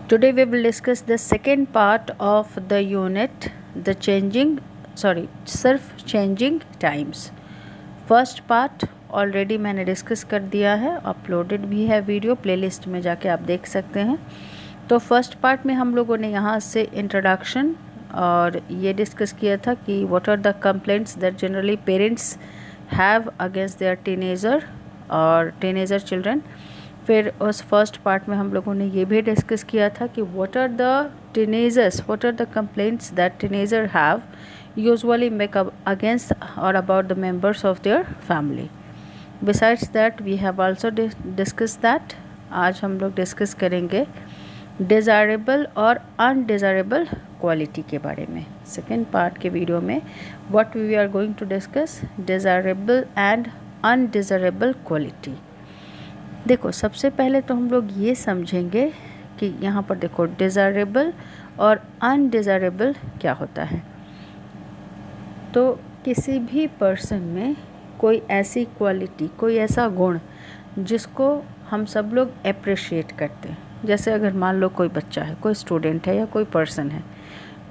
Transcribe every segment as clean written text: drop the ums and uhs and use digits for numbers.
Today we will discuss the second part of the unit, the self changing times. First part already मैंने discuss कर दिया है, uploaded भी है video, playlist में जाके आप देख सकते हैं। तो फर्स्ट पार्ट में हम लोगों ने यहाँ से इंट्रोडक्शन और ये डिस्कस किया था कि what are the complaints that generally parents have against their teenager और टीनेजर चिल्ड्रन। फिर उस फर्स्ट पार्ट में हम लोगों ने ये भी डिस्कस किया था कि what are the complaints that teenager have usually make up against or about the members of their family. Besides that we have also discussed that आज हम लोग डिस्कस करेंगे डिज़ायरेबल और अनडिज़ायरेबल क्वालिटी के बारे में। सेकेंड पार्ट के video में what we are going to discuss desirable and undesirable quality. देखो, सबसे पहले तो हम लोग ये समझेंगे कि यहाँ पर देखो डिज़ायरेबल और अनडिज़ायरेबल क्या होता है। तो किसी भी पर्सन में कोई ऐसी क्वालिटी, कोई ऐसा गुण जिसको हम सब लोग अप्रिशिएट करते हैं, जैसे अगर मान लो कोई बच्चा है, कोई स्टूडेंट है या कोई पर्सन है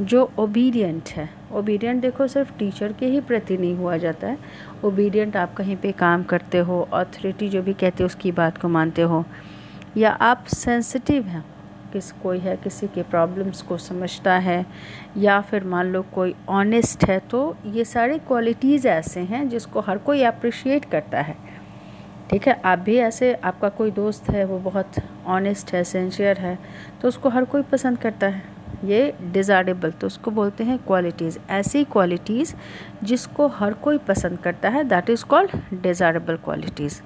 जो ओबीडियंट है। ओबीडियंट देखो सिर्फ टीचर के ही प्रति नहीं हुआ जाता है, ओबीडियंट आप कहीं पे काम करते हो, अथॉरिटी जो भी कहते हो उसकी बात को मानते हो, या आप सेंसिटिव हैं, कोई है किसी के प्रॉब्लम्स को समझता है, या फिर मान लो कोई ऑनेस्ट है। तो ये सारी क्वालिटीज़ ऐसे हैं जिसको हर कोई अप्रिशिएट करता है। ठीक है, आप भी ऐसे, आपका कोई दोस्त है वो बहुत ऑनेस्ट है, सिंसियर है, तो उसको हर कोई पसंद करता है। ये डिज़ायरेबल, तो उसको बोलते हैं क्वालिटीज़, ऐसी क्वालिटीज़ जिसको हर कोई पसंद करता है, that is called desirable qualities.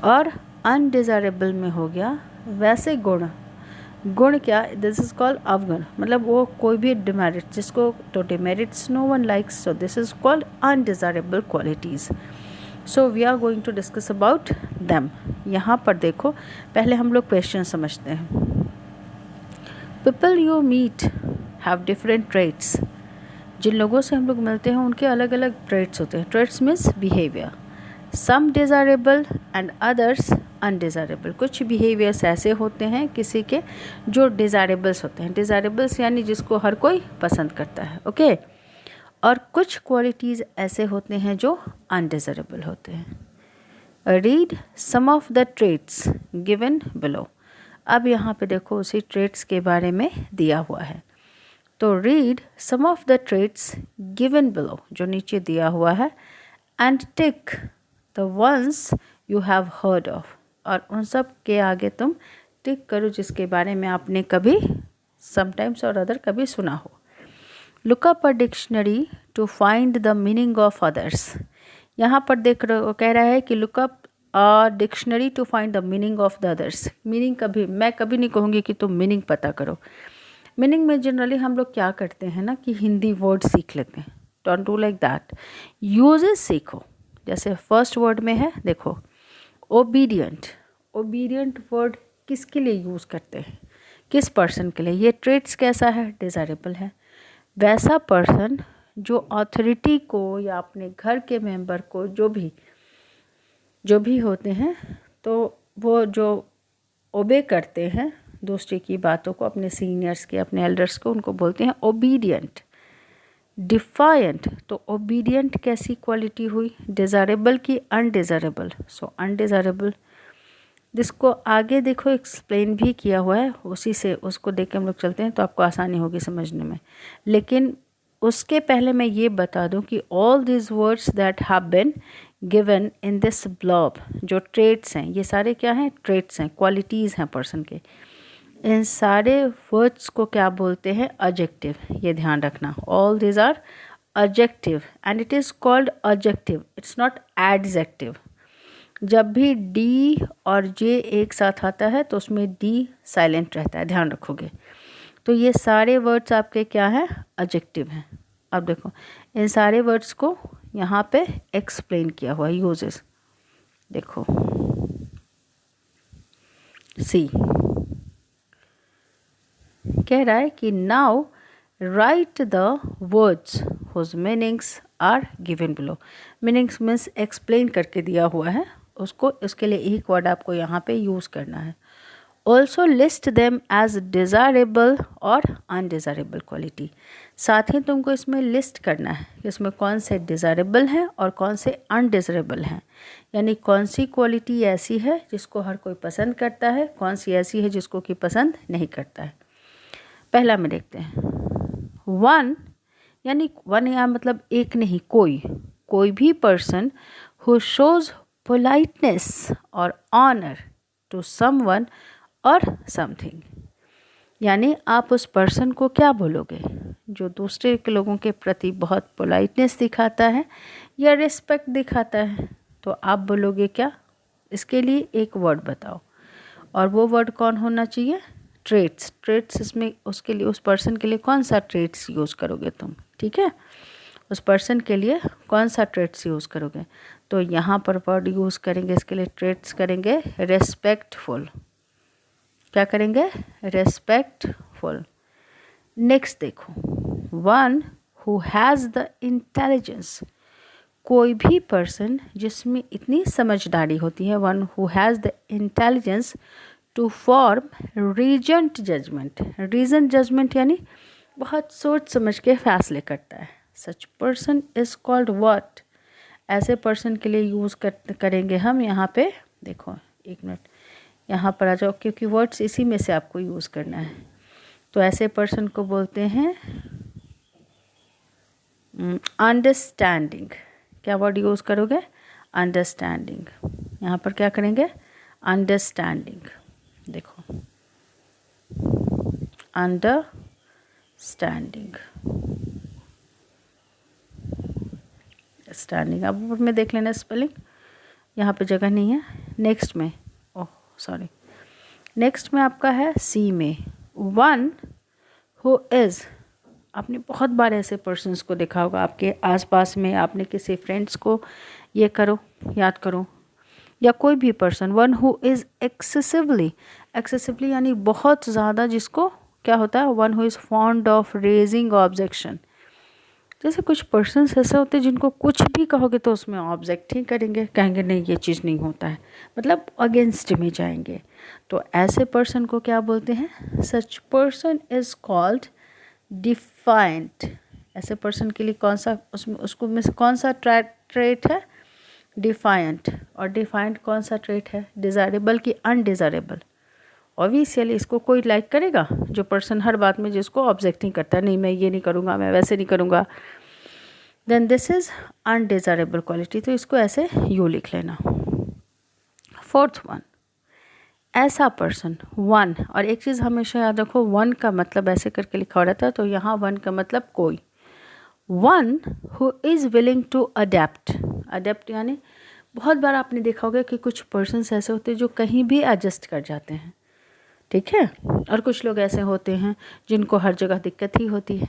और अनडिज़ायरेबल में हो गया वैसे गुण क्या, दिस इज़ कॉल्ड अवगुण, मतलब वो कोई भी डिमेरिट, जिसको तो demerits no one likes, so this is called undesirable qualities. So we are going to discuss about them. यहाँ पर देखो, पहले हम लोग क्वेश्चन समझते हैं। People you meet have different traits. जिन लोगों से हम लोग मिलते हैं उनके अलग अलग ट्रेट्स होते हैं। Traits means behaviour, some desirable and others undesirable. कुछ बिहेवियर्स ऐसे होते हैं किसी के जो डिज़ायरेबल्स होते हैं, डिज़ायरेबल्स यानी जिसको हर कोई पसंद करता है, ओके। और कुछ क्वालिटीज़ ऐसे होते हैं जो अनडिज़ायरेबल होते हैं। Read some of the traits given below. अब यहाँ पे देखो उसी ट्रेट्स के बारे में दिया हुआ है, तो read some of the traits given below, जो नीचे दिया हुआ है, and tick the ones you have heard of, और उन सब के आगे तुम टिक करो जिसके बारे में आपने कभी समटाइम्स और अदर कभी सुना हो। Look up a dictionary to find the meaning of others. यहाँ पर देख रहे, कह रहा है कि look up a dictionary to find the meaning of the others. Meaning मैं कभी नहीं कहूँगी कि तुम मीनिंग पता करो। मीनिंग में जनरली हम लोग क्या करते हैं ना कि हिंदी वर्ड सीख लेते हैं। Don't do like that, uses सीखो। जैसे फर्स्ट वर्ड में है, देखो ओबीडियंट। ओबीडियंट वर्ड किसके लिए यूज़ करते हैं, किस पर्सन के लिए? ये ट्रेट्स कैसा है, डिज़ायरेबल है। वैसा पर्सन जो अथॉरिटी को या अपने घर के मेंबर को, जो भी होते हैं, तो वो जो ओबे करते हैं दूसरे की बातों को, अपने सीनियर्स के, अपने एल्डर्स को, उनको बोलते हैं ओबीडियंट। डिफायंट, तो ओबीडियंट कैसी क्वालिटी हुई, डिज़ायरेबल की अनडिज़ायरेबल? सो अनडिज़ायरेबल। जिसको आगे देखो एक्सप्लेन भी किया हुआ है, उसी से उसको देख के हम लोग चलते हैं तो आपको आसानी होगी समझने में। लेकिन उसके पहले मैं ये बता दूं कि all this words that have been given in this blob, जो ट्रेट्स हैं, ये सारे क्या हैं, ट्रेट्स हैं, क्वालिटीज़ हैं पर्सन के। इन सारे वर्ड्स को क्या बोलते हैं, एडजेक्टिव। ये ध्यान रखना, all this are adjective and it is called adjective, it's not adjective. जब भी डी और जे एक साथ आता है तो उसमें डी साइलेंट रहता है, ध्यान रखोगे। तो ये सारे वर्ड्स आपके क्या हैं, एडजेक्टिव हैं। अब देखो इन सारे वर्ड्स को यहाँ पे एक्सप्लेन किया हुआ है, यूजेस। देखो सी कह रहा है कि now write the words whose meanings are given below. Meanings means explain करके दिया हुआ है उसको, इसके लिए एक वर्ड आपको यहाँ पे यूज़ करना है। Also list them as desirable और अनडिज़ायरेबल क्वालिटी। साथ ही तुमको इसमें लिस्ट करना है कि इसमें कौन से डिज़ायरेबल हैं और कौन से अनडिज़ायरेबल हैं, यानी कौन सी क्वालिटी ऐसी है जिसको हर कोई पसंद करता है, कौन सी ऐसी है जिसको कि पसंद नहीं करता है। पहला में देखते हैं, वन, यानी वन यहाँ मतलब एक नहीं, कोई भी पर्सन हु शोज़ पोलाइटनेस और ऑनर टू समवन और समथिंग, यानी आप उस पर्सन को क्या बोलोगे जो दूसरे के लोगों के प्रति बहुत पोलाइटनेस दिखाता है या रिस्पेक्ट दिखाता है, तो आप बोलोगे क्या? इसके लिए एक वर्ड बताओ, और वो वर्ड कौन होना चाहिए? ट्रेट्स इसमें उसके लिए, उस पर्सन के लिए कौन सा ट्रेट्स यूज़ करोगे तुम, ठीक है, उस पर्सन के लिए कौन सा ट्रेट्स यूज़ करोगे? तो यहाँ पर वर्ड यूज़ करेंगे इसके लिए, ट्रेट्स करेंगे रेस्पेक्टफुल। क्या करेंगे? रेस्पेक्टफुल। नेक्स्ट देखो, one who has the intelligence, कोई भी पर्सन जिसमें इतनी समझदारी होती है, one who has the intelligence to form reasoned judgment. Reasoned judgment यानी बहुत सोच समझ के फैसले करता है। Such person is called what? ऐसे पर्सन के लिए यूज़ करेंगे हम यहाँ पे, देखो एक मिनट यहाँ पर आ जाओ, क्योंकि वर्ड्स इसी में से आपको यूज़ करना है। तो ऐसे पर्सन को बोलते हैं अंडरस्टैंडिंग। क्या वर्ड यूज़ करोगे? अंडरस्टैंडिंग। यहाँ पर क्या करेंगे? अंडरस्टैंडिंग। देखो अंडरस्टैंडिंग, स्टैंडिंग अब ऊपर में देख लेना स्पेलिंग, यहाँ पे जगह नहीं है। नेक्स्ट में, ओह सॉरी, नेक्स्ट में आपका है सी में, वन हु इज़। आपने बहुत बार ऐसे पर्सन्स को देखा होगा आपके आसपास में, आपने किसी फ्रेंड्स को ये करो, याद करो, या कोई भी person, one who is excessively यानी बहुत ज़्यादा, जिसको क्या होता है? One who is fond of raising objection. जैसे कुछ पर्सन्स ऐसे होते हैं जिनको कुछ भी कहोगे तो उसमें ऑब्जेक्ट ही करेंगे, कहेंगे नहीं ये चीज़ नहीं होता है, मतलब अगेंस्ट में जाएंगे। तो ऐसे पर्सन को क्या बोलते हैं? सच पर्सन इज़ कॉल्ड डिफाइंट। ऐसे पर्सन के लिए कौन सा, उसको में से कौन सा ट्रेट है? डिफाइंट। और डिफाइंट कौन सा ट्रेट है? डिज़ायरेबल की अनडिज़ायरेबल? ऑब्वियसली इसको कोई लाइक करेगा? जो पर्सन हर बात में जिसको ऑब्जेक्ट नहीं करता, नहीं मैं ये नहीं करूँगा, मैं वैसे नहीं करूँगा, then this is undesirable quality. तो इसको ऐसे यू लिख लेना। फोर्थ वन, ऐसा पर्सन, वन, और एक चीज़ हमेशा याद रखो, वन का मतलब ऐसे करके लिखा हो रहता है, तो यहाँ वन का मतलब कोई। One who is willing to adapt यानी बहुत बार आपने देखा होगा कि कुछ पर्सन्स ऐसे होते हैं जो कहीं भी एडजस्ट कर जाते हैं, ठीक है, और कुछ लोग ऐसे होते हैं जिनको हर जगह दिक्कत ही होती है।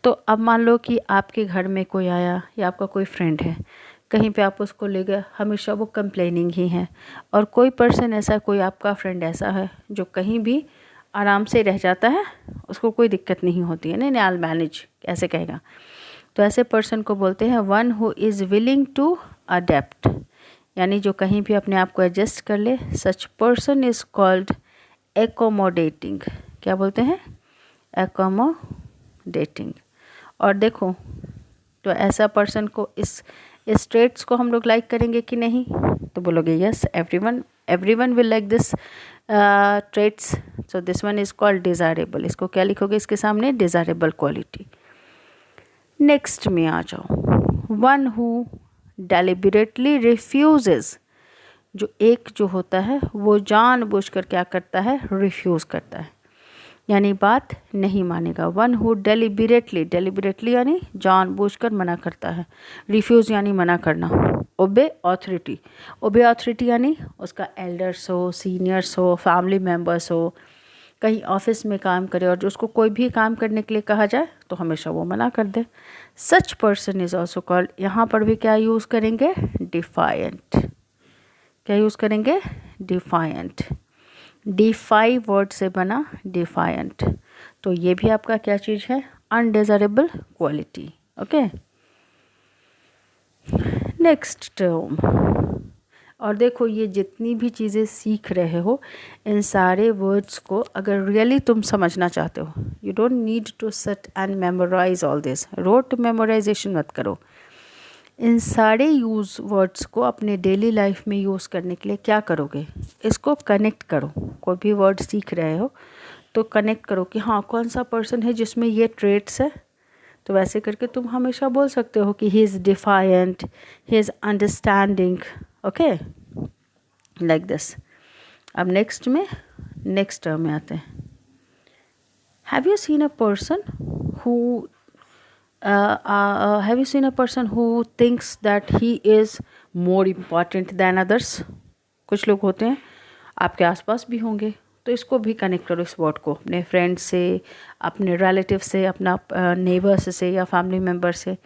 तो अब मान लो कि आपके घर में कोई आया या आपका कोई फ्रेंड है, कहीं पे आप उसको ले गए, हमेशा वो कंप्लेनिंग ही है, और कोई पर्सन ऐसा, कोई आपका फ्रेंड ऐसा है जो कहीं भी आराम से रह जाता है, उसको कोई दिक्कत नहीं होती है, नहीं आई विल मैनेज ऐसे कहेगा। तो ऐसे पर्सन को बोलते हैं one who is willing to adapt, यानी जो कहीं भी अपने आप को एडजस्ट कर ले। सच पर्सन इज़ कॉल्ड एकोमोडेटिंग। क्या बोलते हैं? एकोमोडेटिंग। और देखो, तो ऐसा पर्सन को, इस ट्रेट्स को हम लोग लाइक करेंगे कि नहीं? तो बोलोगे yes, everyone will like this traits, so this one is called desirable. इसको क्या लिखोगे इसके सामने? Desirable quality. नेक्स्ट में आ जाओ, वन हु डेलिबरेटली रिफ्यूजेस। जो होता है वो जानबूझकर क्या करता है? रिफ्यूज़ करता है, यानी बात नहीं मानेगा। वन हु डेलिबरेटली यानी जानबूझकर मना करता है, रिफ्यूज़ यानी मना करना। ओबे ऑथोरिटी यानी उसका एल्डर्स हो, सीनियर्स हो, फैमिली मेम्बर्स हो, कहीं ऑफिस में काम करे और जो उसको कोई भी काम करने के लिए कहा जाए तो हमेशा वो मना कर दे। Such person is also called, यहाँ पर भी क्या यूज़ करेंगे? डिफायंट। क्या यूज़ करेंगे? डिफायंट। डिफाई वर्ड से बना डिफायंट। तो ये भी आपका क्या चीज़ है? Undesirable quality. Okay, next term, और देखो ये जितनी भी चीज़ें सीख रहे हो इन सारे वर्ड्स को अगर रियली तुम समझना चाहते हो, you don't need to sit and memorise all this, rote memorisation मत करो। इन सारे यूज़ वर्ड्स को अपने डेली लाइफ में यूज़ करने के लिए क्या करोगे, इसको कनेक्ट करो। कोई भी वर्ड सीख रहे हो तो कनेक्ट करो कि हाँ कौन सा पर्सन है जिसमें ये ट्रेट्स है, तो वैसे करके तुम हमेशा बोल सकते हो कि he is defiant, he is understanding, okay, like this. अब नेक्स्ट टर्म में आते हैं। Have you seen a person who thinks that he is more important than others? कुछ लोग होते हैं, आपके आसपास भी होंगे, तो इसको भी कनेक्ट करो, इस वर्ड को अपने फ्रेंड से, अपने रिलेटिव से, अपना नेबर्स से या फैमिली मेम्बर से।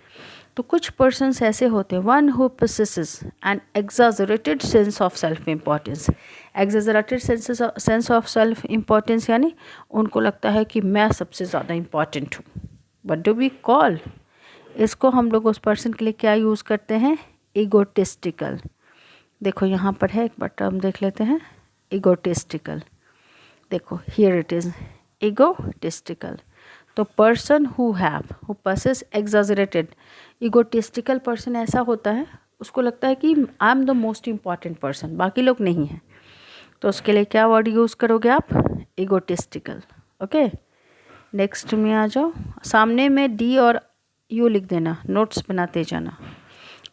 तो कुछ पर्सन्स ऐसे होते हैं, one who possesses an exaggerated sense of self importance. Exaggerated sense of self importance यानी उनको लगता है कि मैं सबसे ज़्यादा इम्पॉर्टेंट हूँ। व्हाट डू वी कॉल इसको? हम लोग उस पर्सन के लिए क्या यूज़ करते हैं? ईगोटिस्टिकल। देखो यहाँ पर है, एक बार टर्म देख लेते हैं, ईगोटिस्टिकल। देखो हियर इट इज़ ईगोटिस्टिकल। तो person who possess exaggerated, egotistical person ऐसा होता है, उसको लगता है कि I am the most important person, बाकी लोग नहीं हैं। तो उसके लिए क्या वर्ड यूज़ करोगे आप? ईगोटिस्टिकल। ओके, नेक्स्ट में आ जाओ। सामने में डी और यू लिख देना, नोट्स बनाते जाना,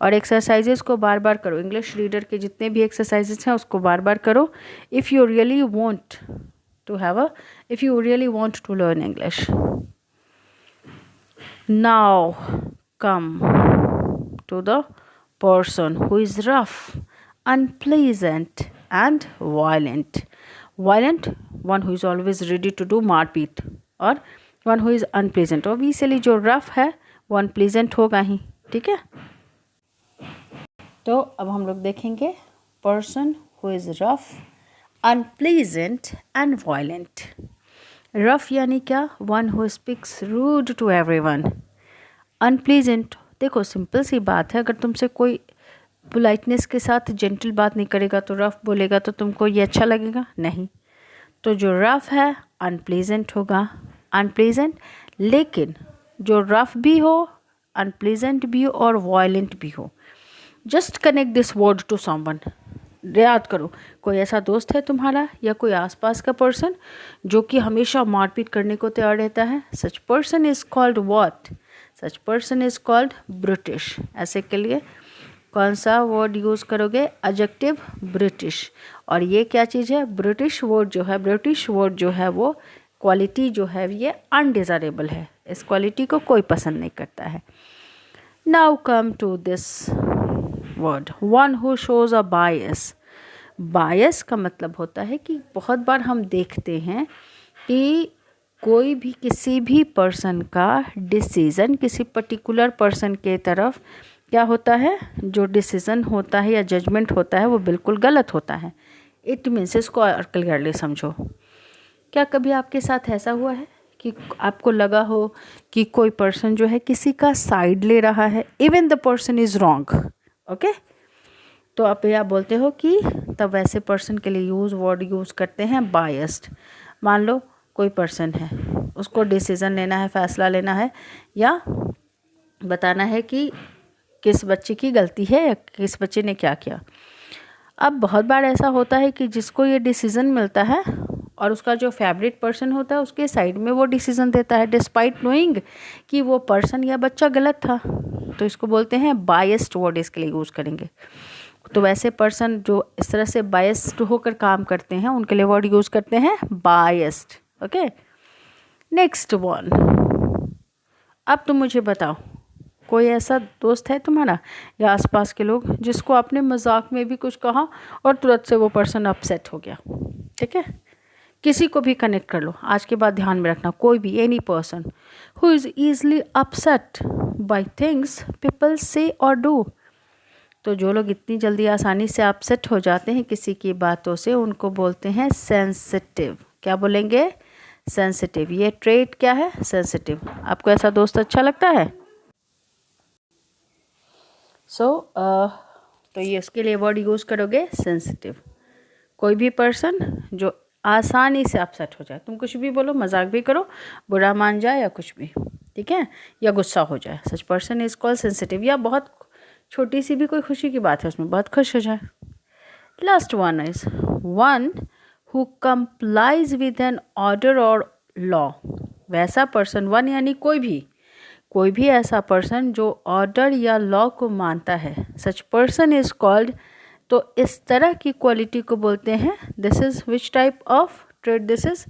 और एक्सरसाइजेस को बार बार करो। इंग्लिश रीडर के जितने भी एक्सरसाइजेस हैं उसको बार बार करो। If you really want to learn English. Now come to the person who is rough, unpleasant and violent. Violent, one who is always ready to do मारपीट, और one who is unpleasant. Obviously जो rough है वो unpleasant होगा ही, ठीक है। तो अब हम लोग देखेंगे person who is rough, unpleasant and violent. Rough यानी क्या? One who speaks rude to everyone. Unpleasant, देखो सिंपल सी बात है, अगर तुमसे कोई पोलाइटनेस के साथ जेंटल बात नहीं करेगा तो रफ बोलेगा तो तुमको ये अच्छा लगेगा? नहीं। तो जो रफ है अनप्लीजेंट होगा, अनप्लीजेंट। लेकिन जो रफ भी हो, अनप्लीजेंट भी हो और वायलेंट भी हो, just connect this word to someone. याद करो, कोई ऐसा दोस्त है तुम्हारा या कोई आसपास का पर्सन जो कि हमेशा मारपीट करने को तैयार रहता है, such person is called what? Such person is called British. ऐसे के लिए कौन सा वर्ड यूज़ करोगे? Adjective British. और ये क्या चीज़ है? ब्रिटिश वर्ड जो है वो क्वालिटी जो है ये अनडिज़ायरेबल है, इस क्वालिटी को कोई पसंद नहीं करता है। Now come to this word, one who shows a bias. Bias का मतलब होता है कि बहुत बार हम देखते हैं कि कोई भी किसी भी पर्सन का डिसीज़न किसी पर्टिकुलर पर्सन के तरफ क्या होता है, जो डिसीज़न होता है या जजमेंट होता है वो बिल्कुल गलत होता है। इट मीन्स, इसको और क्लियरली समझो। क्या कभी आपके साथ ऐसा हुआ है कि आपको लगा हो कि कोई पर्सन जो है किसी का साइड ले रहा है, even the person is wrong, okay? तो आप या बोलते हो कि तब वैसे पर्सन के लिए वर्ड यूज़ करते हैं बायस्ड। मान लो कोई पर्सन है, उसको डिसीज़न लेना है, फैसला लेना है या बताना है कि किस बच्चे की गलती है या किस बच्चे ने क्या किया। अब बहुत बार ऐसा होता है कि जिसको ये डिसीज़न मिलता है और उसका जो फेवरेट पर्सन होता है उसके साइड में वो डिसीज़न देता है, डिस्पाइट नोइंग कि वो पर्सन या बच्चा गलत था। तो इसको बोलते हैं बायस्ड वर्ड, इसके लिए यूज़ करेंगे। तो वैसे पर्सन जो इस तरह से बायस्ड होकर काम करते हैं उनके लिए वर्ड यूज़ करते हैं बायस्ड, ओके? नेक्स्ट वन, अब तुम मुझे बताओ, कोई ऐसा दोस्त है तुम्हारा या आसपास के लोग जिसको आपने मजाक में भी कुछ कहा और तुरंत से वो पर्सन अपसेट हो गया, ठीक है? किसी को भी कनेक्ट कर लो, आज के बाद ध्यान में रखना, कोई भी any person who is easily upset by things people से और डू। तो जो लोग इतनी जल्दी आसानी से अपसेट हो जाते हैं किसी की बातों से, उनको बोलते हैं सेंसिटिव। क्या बोलेंगे? सेंसिटिव। ये ट्रेट क्या है? सेंसिटिव। आपको ऐसा दोस्त अच्छा लगता है? सो तो ये इसके लिए वर्ड यूज़ करोगे सेंसिटिव। कोई भी पर्सन जो आसानी से अपसेट हो जाए, तुम कुछ भी बोलो, मजाक भी करो, बुरा मान जाए या कुछ भी, ठीक है, या गुस्सा हो जाए, such person is called sensitive. या बहुत छोटी सी भी कोई खुशी की बात है उसमें बहुत खुश हो जाए। Last one is one who complies with an order और लॉ। वैसा पर्सन, वन यानी कोई भी ऐसा पर्सन जो ऑर्डर या लॉ को मानता है, सच पर्सन इज कॉल्ड। तो इस तरह की क्वालिटी को बोलते हैं, this is which type of trade, this is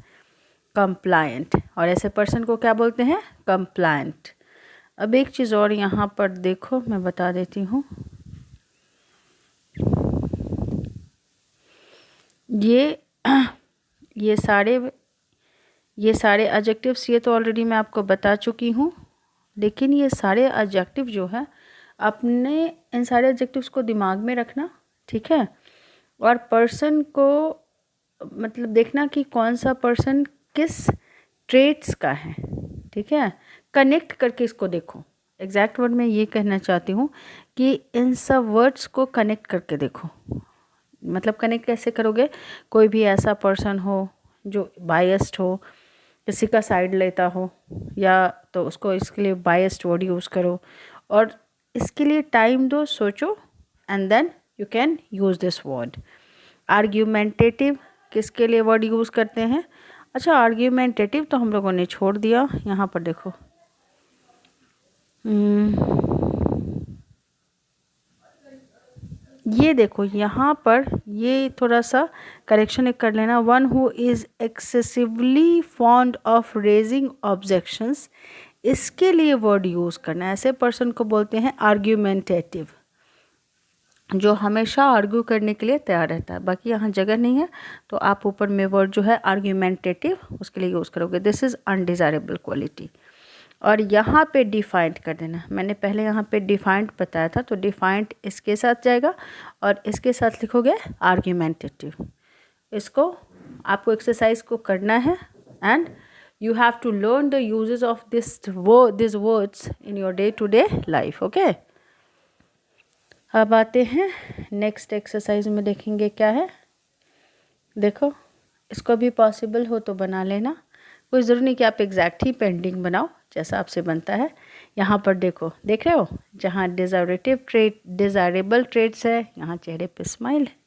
compliant. और ऐसे पर्सन को क्या बोलते हैं, कंप्लायंट। अब एक चीज़ और यहाँ पर देखो, मैं बता देती हूँ। ये सारे एडजेक्टिव्स ये तो ऑलरेडी मैं आपको बता चुकी हूँ, लेकिन ये सारे एडजेक्टिव जो है अपने इन सारे एडजेक्टिव्स को दिमाग में रखना, ठीक है। और पर्सन को मतलब देखना कि कौन सा पर्सन किस ट्रेट्स का है, ठीक है। कनेक्ट करके इसको देखो। एग्जैक्ट वर्ड में ये कहना चाहती हूँ कि इन सब वर्ड्स को कनेक्ट करके देखो। मतलब कनेक्ट कैसे करोगे, कोई भी ऐसा पर्सन हो जो बायस्ड हो, किसी का साइड लेता हो, या तो उसको इसके लिए बायस्ड वर्ड यूज़ करो और इसके लिए टाइम दो, सोचो, and then you can use this word. Argumentative किसके लिए वर्ड यूज़ करते हैं? अच्छा, आर्ग्यूमेंटेटिव तो हम लोगों ने छोड़ दिया। यहाँ पर देखो, ये देखो यहाँ पर ये थोड़ा सा करेक्शन कर लेना। One who is excessively fond of raising objections, इसके लिए वर्ड यूज़ करना। ऐसे पर्सन को बोलते हैं आर्ग्यूमेंटेटिव, जो हमेशा आर्ग्यू करने के लिए तैयार रहता है। बाकी यहाँ जगह नहीं है तो आप ऊपर में वर्ड जो है आर्ग्यूमेंटेटिव उसके लिए यूज़ करोगे। This is undesirable quality. और यहाँ पे डिफाइंड कर देना। मैंने पहले यहाँ पे डिफाइंड बताया था, तो डिफाइंड इसके साथ जाएगा और इसके साथ लिखोगे आर्ग्यूमेंटेटिव। इसको आपको एक्सरसाइज को करना है and you have to learn the uses of these words in your day to day life, okay? अब आते हैं नेक्स्ट एक्सरसाइज में, देखेंगे क्या है। देखो, इसको भी पॉसिबल हो तो बना लेना, कोई ज़रूरी नहीं कि आप एग्जैक्ट ही पेंटिंग बनाओ, जैसा आपसे बनता है। यहाँ पर देखो, देख रहे हो, जहाँ डिज़ायरेबल ट्रेट्स है, यहाँ चेहरे पे स्माइल है।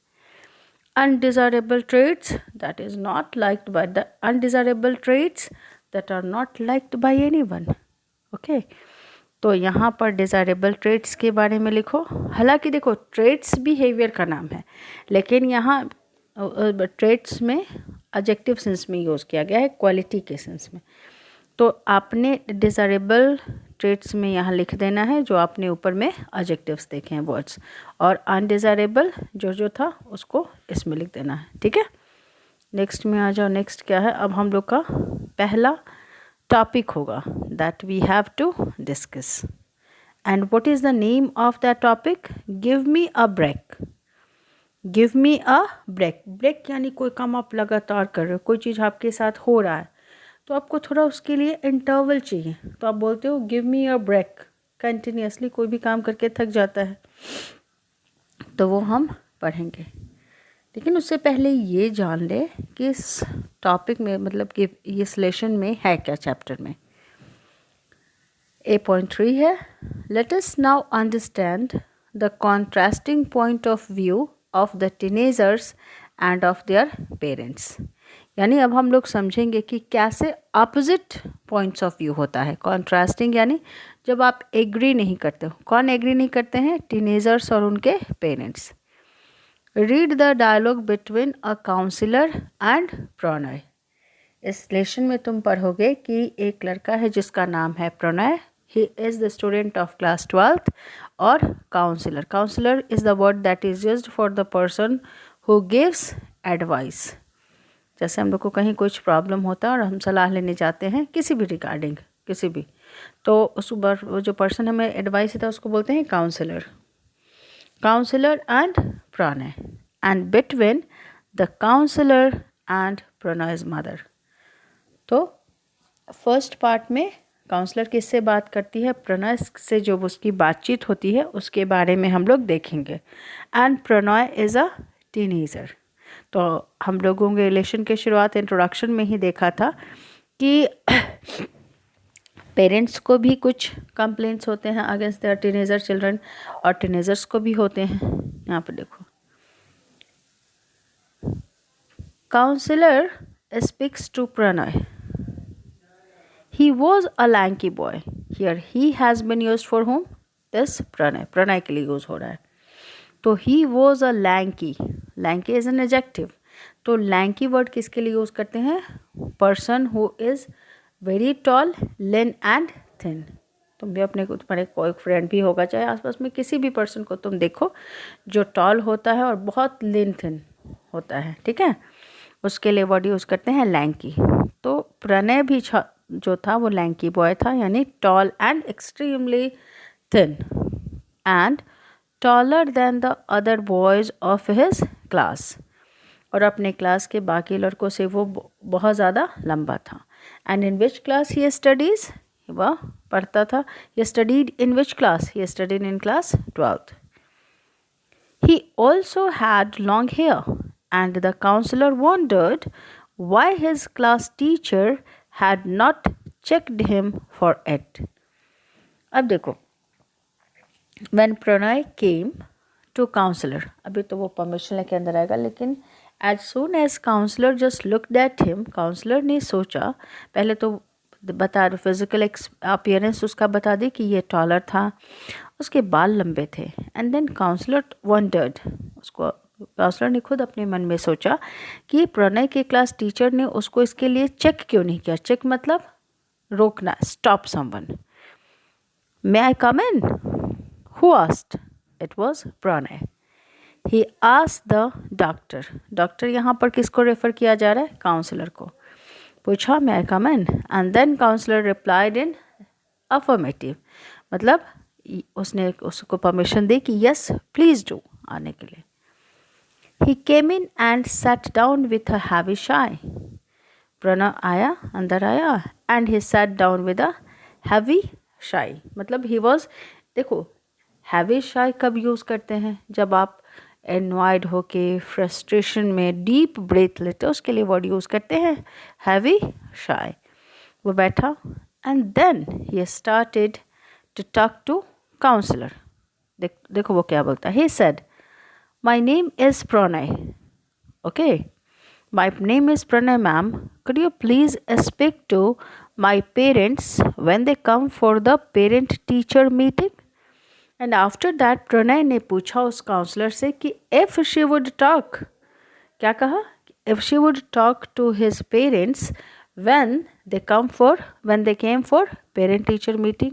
Undesirable traits that is not liked by the undesirable traits that are not liked by anyone, okay. तो यहाँ पर डिज़ायरेबल ट्रेट्स के बारे में लिखो। हालांकि देखो, ट्रेट्स बिहेवियर का नाम है, लेकिन यहाँ ट्रेट्स में एडजेक्टिव सेंस में यूज़ किया गया है, क्वालिटी के सेंस में। तो आपने डिज़ायरेबल ट्रेट्स में यहाँ लिख देना है जो आपने ऊपर में एडजेक्टिव्स देखे हैं वर्ड्स, और अनडिज़ायरेबल जो था उसको इसमें लिख देना है, ठीक है। नेक्स्ट में आ जाओ। नेक्स्ट क्या है, अब हम लोग का पहला टॉपिक होगा that we have to discuss. And what is the name of that topic? Give me a break. Give me a break. Break यानी कोई काम आप लगातार कर रहे हो, कोई चीज़ आपके साथ हो रहा है तो आपको थोड़ा उसके लिए इंटरवल चाहिए, तो आप बोलते हो give me a break. Continuously कोई भी काम करके थक जाता है, तो वो हम पढ़ेंगे। लेकिन उससे पहले ये जान ले कि इस टॉपिक में, मतलब कि इस लेसन में है क्या चैप्टर में। 8.3 है, let us now understand the contrasting point of view of the teenagers end of their parents. यानी अब हम लोग समझेंगे कि कैसे अपोजिट पॉइंट्स ऑफ व्यू होता है। कॉन्ट्रास्टिंग यानी जब आप एग्री नहीं करते हो। कौन एग्री नहीं करते हैं? टीनेजर्स और उनके parents. Read the dialogue between a counsellor and Pranay. इस लेसन में तुम पढ़ोगे कि एक लड़का है जिसका नाम है Pranay, he is the student of class 12th, और counsellor. Counsellor is the word that is used for the person who gives advice. जैसे हम लोग को कहीं कुछ प्रॉब्लम होता है और हम सलाह लेने जाते हैं किसी भी रिगार्डिंग, किसी भी, तो उस वो जो पर्सन हमें एडवाइस देता है उसको बोलते हैं counsellor. Counsellor and Pranay, and between the counsellor and Pranay's mother. तो फर्स्ट पार्ट में काउंसलर किससे बात करती है? प्रणय से जो उसकी बातचीत होती है उसके बारे में हम लोग देखेंगे। And Pranay is a teenager. तो हम लोगों के रिलेशन की शुरुआत इंट्रोडक्शन में ही देखा था कि पेरेंट्स को भी कुछ कंप्लेंट्स होते हैं अगेंस्ट देयर टीनेजर चिल्ड्रन, और टीनेजर्स को भी होते हैं। यहाँ पे देखो, counsellor speaks to Pranay. He was a lanky boy. Here he has been used for whom? This Pranay, Pranay के लिए यूज हो रहा है। तो he was a lanky, lanky is an adjective। तो lanky वर्ड किसके लिए यूज करते हैं? Person who is very tall, lane and thin. तुम भी अपने को, तुम्हारे कोई फ्रेंड भी होगा, चाहे आसपास में किसी भी पर्सन को तुम देखो जो टॉल होता है और बहुत लेन थिन होता है, ठीक है, उसके लिए वर्ड यूज करते हैं लैंकी। तो प्रणय भी जो था वो लैंकी बॉय था, यानी tall and extremely thin and taller than the other boys of his class. और अपने क्लास के बाकी लड़कों से वो बहुत ज़्यादा लंबा था। And in which class he studies, वह पढ़ता था। He studied in which class? He studied in class 12th। He also had long hair, and the counselor wondered why his class teacher had not checked him for it. अब देखो, when Pranay came to counselor, अभी तो वो permission लेके अंदर आएगा, लेकिन as soon as counselor just looked at him, counselor ने सोचा, पहले तो बता दो फिजिकल अपीयरेंस उसका बता दी कि ये टॉलर था, उसके बाल लंबे थे। एंड देन काउंसलर वंडर्ड, उसको काउंसलर ने खुद अपने मन में सोचा कि प्रणय के क्लास टीचर ने उसको इसके लिए चेक क्यों नहीं किया। चेक मतलब रोकना, stop someone. May I come in? Who asked? It was Pranay. He asked the doctor. Doctor यहाँ पर किसको रेफर किया जा रहा है? काउंसलर को। पूछा may I come in, and then counsellor replied in affirmative, मतलब उसने उसको परमिशन दी कि यस प्लीज़ डू, आने के लिए। He came in and sat down with a heavy sigh. Pranay आया, अंदर आया, and he sat down with a heavy sigh, मतलब ही वॉज, देखो हैवी शाई कब यूज़ करते हैं? जब आप एनवाइड होके फ्रस्ट्रेशन में डीप ब्रेथ लेते हो, उसके लिए वर्ड यूज़ करते हैं हैवी शाई। वो बैठा, and then he started to talk to counsellor. देखो वो क्या बोलता है। He said my name is Pranay, okay, my name is Pranay ma'am, could you please speak to my parents when they come for the parent teacher meeting? And after that Pranay ने पूछा उस counsellor से कि इफ़ शी वुड टॉक, क्या कहा? If she would talk to his parents when they came for parent teacher meeting.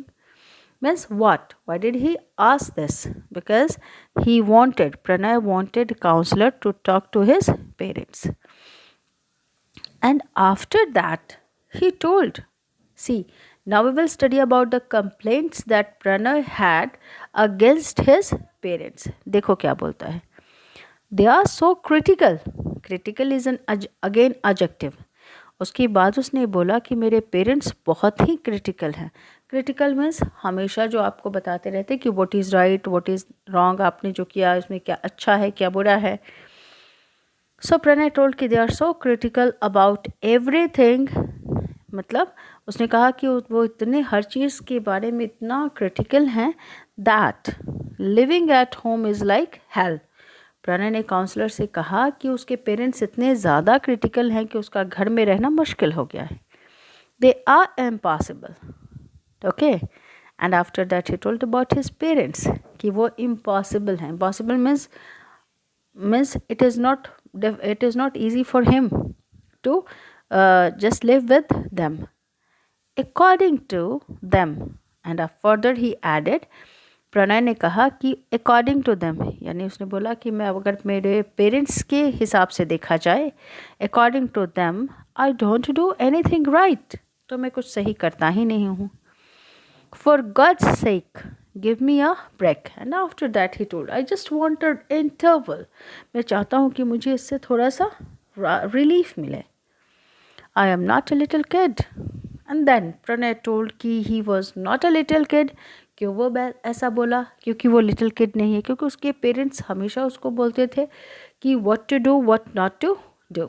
Means what? Why did he ask this? Because he wanted, Pranay wanted counsellor to talk to his parents. And after that he told, see, now we will study about the complaints that Pranay had against his parents. देखो क्या बोलता है। They are so critical. Critical is an again adjective. उसके बाद उसने बोला कि मेरे पेरेंट्स बहुत ही क्रिटिकल हैं। क्रिटिकल मीन्स हमेशा जो आपको बताते रहते कि what is right, what is wrong, आपने जो किया इसमें क्या अच्छा है क्या बुरा है। सो प्रणय टोल्ड कि they are so critical about everything, मतलब उसने कहा कि वो इतने हर चीज़ के बारे में इतना क्रिटिकल हैं that living at home is like hell. Pranay ने काउंसलर से कहा कि उसके पेरेंट्स इतने ज़्यादा क्रिटिकल हैं कि उसका घर में रहना मुश्किल हो गया है। They are impossible, okay. And after that he told about his parents कि वो इम्पॉसिबल हैं। Impossible means it is not easy for him to just live with them according to them। and further he added, Pranay ने कहा कि according to them, यानी उसने बोला कि मैं अगर मेरे पेरेंट्स के हिसाब से देखा जाए, according to them I don't do anything right, तो मैं कुछ सही करता ही नहीं हूँ। for God's sake give me a break। and after that he told, I just wanted interval, मैं चाहता हूँ कि मुझे इससे थोड़ा सा रिलीफ मिले। I am not a little kid and then Pranay told कि he was not a little kid. क्यों वो ऐसा बोला? क्योंकि वो लिटिल किड नहीं है, क्योंकि उसके पेरेंट्स हमेशा उसको बोलते थे कि what to do what not to do.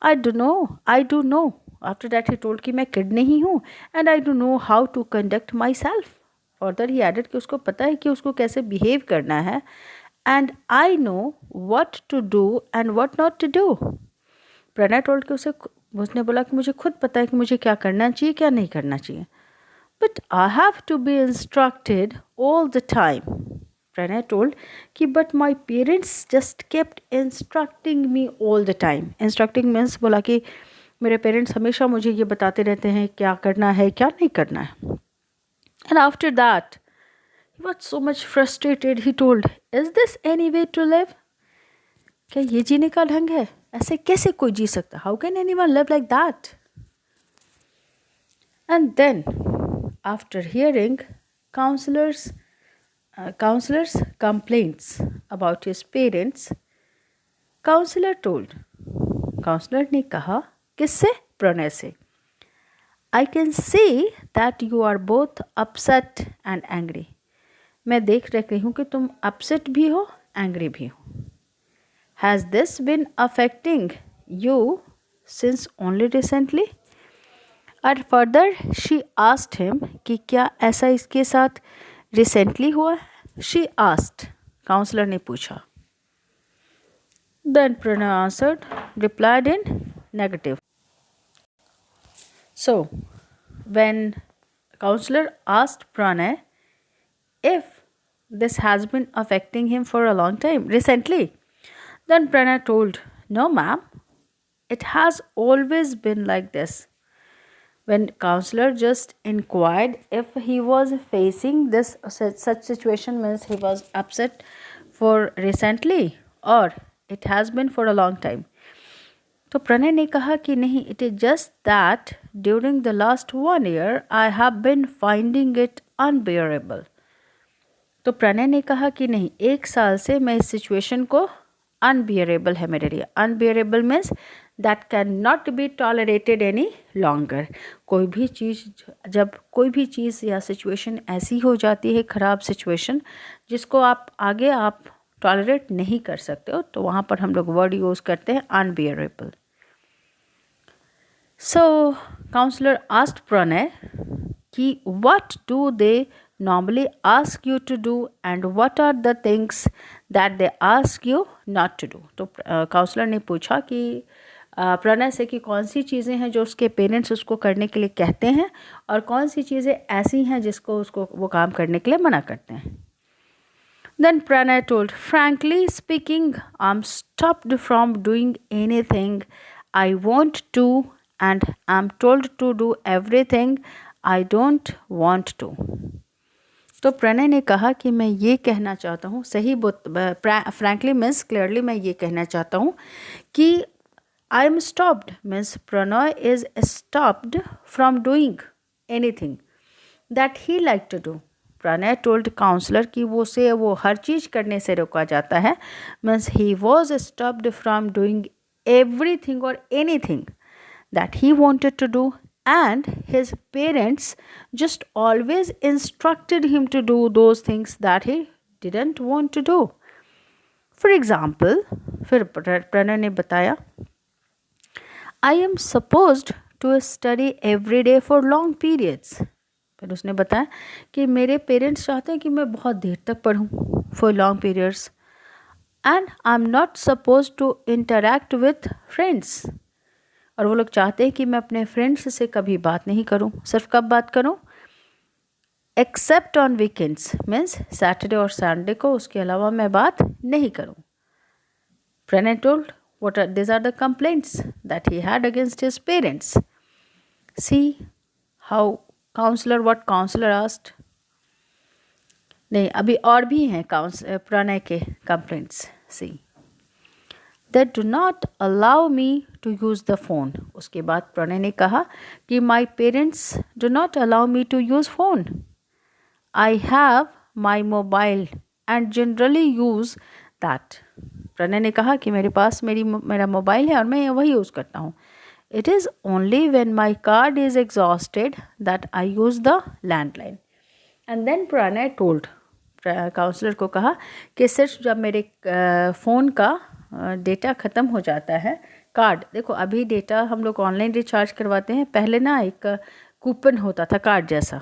I do know. After that he told कि मैं किड नहीं हूँ and I do know how to conduct myself. Further he added कि उसको पता है कि उसको कैसे बिहेव करना है. And I know what to do and what not to do. Pranay told कि उसने बोला कि मुझे खुद पता है कि मुझे क्या करना चाहिए क्या नहीं करना चाहिए. But I have to be instructed all the time. Pranay told कि but my parents just kept instructing me all the time. Instructing means बोला कि मेरे पेरेंट्स हमेशा मुझे ये बताते रहते हैं क्या करना है क्या नहीं करना है. And after that he was so much frustrated. He told, is this any way to live? क्या ये जीने का ढंग है? ऐसे कैसे कोई जी सकता? How can anyone live like that? And then after hearing counselors complaints about his parents, counselor ने कहा किससे? प्रणय से. I can see that you are both upset and angry. मैं देख रही हूँ कि तुम अपसेट भी हो एंग्री भी हो. Has this been affecting you since only recently. और फर्दर शी आस्क्ड हिम कि क्या ऐसा इसके साथ रिसेंटली हुआ है. शी आस्क्ड, काउंसलर ने पूछा. Then Pranay answered, replied in negative. So when counsellor asked Pranay if this has been affecting him for a long time recently, then Pranay told, no ma'am, it has always been like this. When counselor just inquired if he was facing this such situation, means he was upset for recently or it has been for a long time. तो प्रणय ने कहा कि नहीं, it is just that during the last 1 year I have been finding it unbearable. तो प्रणय ने कहा कि नहीं, 1 साल से मैं इस सिचुएशन को अनबियरेबल है मेरे लिए. Unbearable means that can not be tolerated any longer. कोई भी चीज़, जब कोई भी चीज़ या सिचुएशन ऐसी हो जाती है, ख़राब सिचुएशन जिसको आप आगे आप टॉलरेट नहीं कर सकते हो, तो वहाँ पर हम लोग वर्ड यूज़ करते हैं अनबियरेबल. सो काउंसलर आस्क्ड प्रणय कि what do they normally ask you to do and what are the things that they ask you not to do. तो काउंसलर ने पूछा कि प्रणय से कि कौन सी चीज़ें हैं जो उसके पेरेंट्स उसको करने के लिए कहते हैं और कौन सी चीज़ें ऐसी हैं जिसको उसको वो काम करने के लिए मना करते हैं. Then Pranay told, frankly speaking, I'm stopped from doing anything I want to and I'm told to do everything I don't want to. तो प्रणय ने कहा कि मैं ये कहना चाहता हूँ, सही फ्रैंकली मीन्स क्लियरली मैं ये कहना चाहता हूँ कि I am stopped means Pranay is stopped from doing anything that he like to do. Pranay told counsellor कि वो हर चीज़ करने से रोका जाता है. Means he was stopped from doing everything और anything that he wanted to do. And his parents just always instructed him to do those things that he didn't want to do. For example, फिर प्रणय ने बताया, I am supposed to study every day for long periods. फिर उसने बताया कि मेरे parents चाहते हैं कि मैं बहुत देर तक पढूं for long periods. And I'm not supposed to interact with friends. और वो लोग चाहते हैं कि मैं अपने फ्रेंड्स से कभी बात नहीं करूं. सिर्फ कब बात करूं? Except on weekends means Saturday और संडे को, उसके अलावा मैं बात नहीं करूं. Pranay told what these are the complaints that he had against his parents. See how what counselor asked. नहीं, अभी और भी हैं प्रणय के complaints. See, they do not allow me to use the phone. उसके बाद प्रणय ने कहा कि my parents do not allow me to use phone. I have my mobile and generally use that. Pranay ने कहा कि मेरे पास मेरा मोबाइल है और मैं वही यूज़ करता हूँ. It is only when my card is exhausted that I use the landline. And then Pranay told, counsellor को कहा कि सिर्फ जब मेरे फ़ोन का डेटा ख़त्म हो जाता है, कार्ड, देखो अभी डेटा हम लोग ऑनलाइन रिचार्ज करवाते हैं, पहले ना एक कूपन होता था कार्ड जैसा,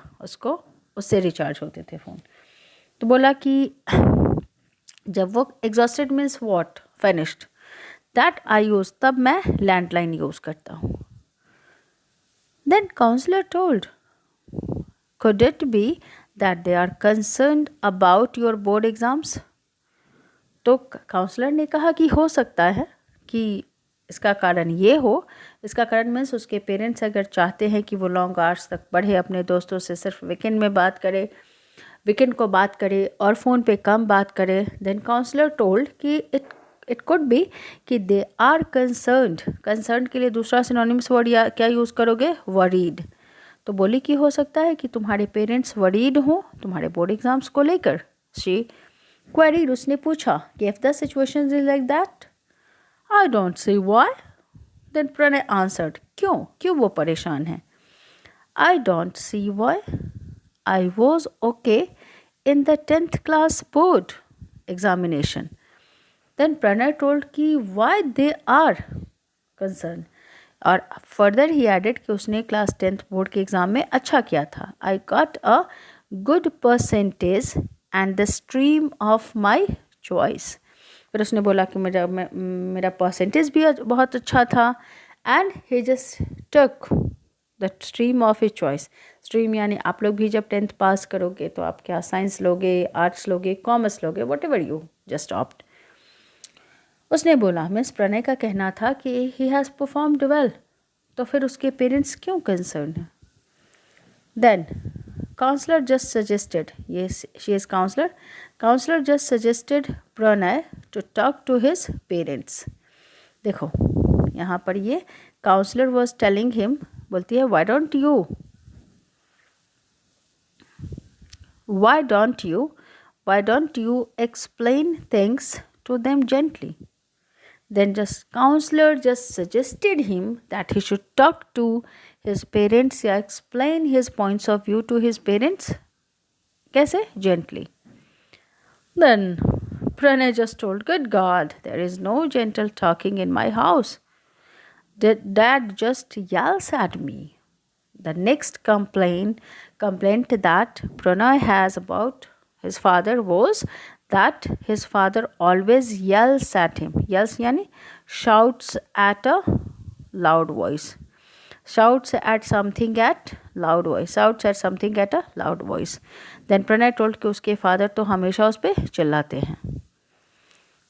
उससे रिचार्ज होते थे फ़ोन। तो बोला कि जब वो exhausted means what, finished, that I use, तब मैं लैंडलाइन यूज़ करता हूँ। Then counsellor told, could it be that they are concerned about your board exams? तो काउंसलर ने कहा कि हो सकता है कि इसका कारण ये हो, इसका कारण मीन्स उसके पेरेंट्स अगर चाहते हैं कि वो लॉन्ग आवर्स तक पढ़े, अपने दोस्तों से सिर्फ वीकेंड में बात करे, वीकेंड को बात करे और फ़ोन पे कम बात करे। देन काउंसलर टोल्ड कि इट कुड बी कि दे आर कंसर्न्ड के लिए दूसरा सिनोनिम्स वर्ड या क्या यूज़ करोगे, वरीड। तो बोली कि हो सकता है कि तुम्हारे पेरेंट्स वरीड हों तुम्हारे बोर्ड एग्ज़ाम्स को लेकर। शी क्वेरीड, उसने पूछा कि if the situation is like that, I don't see why. Then Pranay answered, क्यों वो परेशान है। I don't see why, I was okay in the 10th class board examination. Then Pranay told कि व्हाई दे आर कंसर्न, और further he added कि उसने class 10th board के exam में अच्छा किया था। I got a good percentage and the stream of my choice. फिर उसने बोला कि मेरा परसेंटेज भी बहुत अच्छा था, एंड ही जस्ट टक the stream of his choice. Stream यानी आप लोग भी जब 10th पास करोगे तो आप क्या साइंस लोगे, आर्ट्स लोगे, कॉमर्स लोगे, what ever you just opt. उसने बोला, मिस प्रणय का कहना था कि ही हैज़ परफॉर्म्ड वेल, तो फिर उसके पेरेंट्स क्यों कंसर्न हैं। देन काउंसलर जस्ट सजेस्टेड, ये she is counsellor just suggested Pranay to talk to his parents. देखो यहाँ पर ये काउंसलर वॉज टेलिंग हिम, बोलती है why don't you explain things to them gently. Then counselor just suggested him that he should talk to his parents या explain his points of view to his parents. कैसे? Gently. Then Pranay just told, good God, there is no gentle talking in my house. Dad just yells at me. The next complaint that Pranay has about his father was that his father always yells at him. Yells yani shouts at a loud voice. Shouts at something at loud voice. Then Pranay told कि उसके father तो हमेशा उस पर चिल्लाते हैं.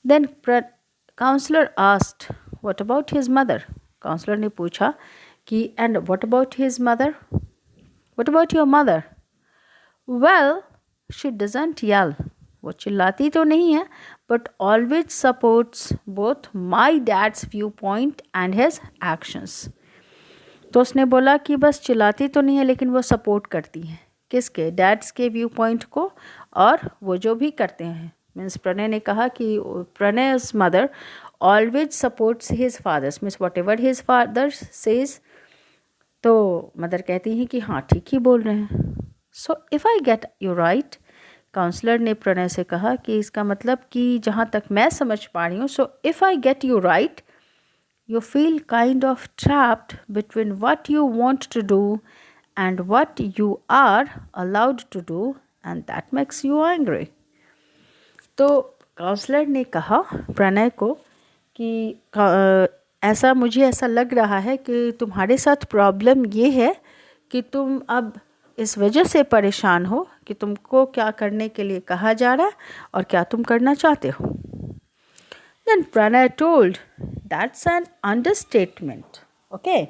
Then counselor asked, what about his mother? Counselor ने पूछा कि and what about his mother? What about your mother? Well, she doesn't yell. वो चिल्लाती तो नहीं है, but always supports both my dad's view point and his actions. तो उसने बोला कि बस चिल्लाती तो नहीं है लेकिन वो सपोर्ट करती हैं, किसके, डैड्स के व्यू पॉइंट को, और वो जो भी करते हैं। मीन्स प्रणय ने कहा कि Pranay's mother always supports his fathers, means whatever his father says, तो मदर कहती हैं कि हाँ ठीक ही बोल रहे हैं। So if I get you right, counsellor ने प्रणय से कहा कि इसका मतलब कि जहाँ तक मैं समझ पा रही हूँ, so if I get you right, you feel kind of trapped between what you want to do and what you are allowed to do, and that makes you angry. तो काउंसलर ने कहा प्रणय को कि मुझे ऐसा लग रहा है कि तुम्हारे साथ प्रॉब्लम ये है कि तुम अब इस वजह से परेशान हो कि तुमको क्या करने के लिए कहा जा रहा है और क्या तुम करना चाहते हो। Then Pranay told, that's an understatement. Okay.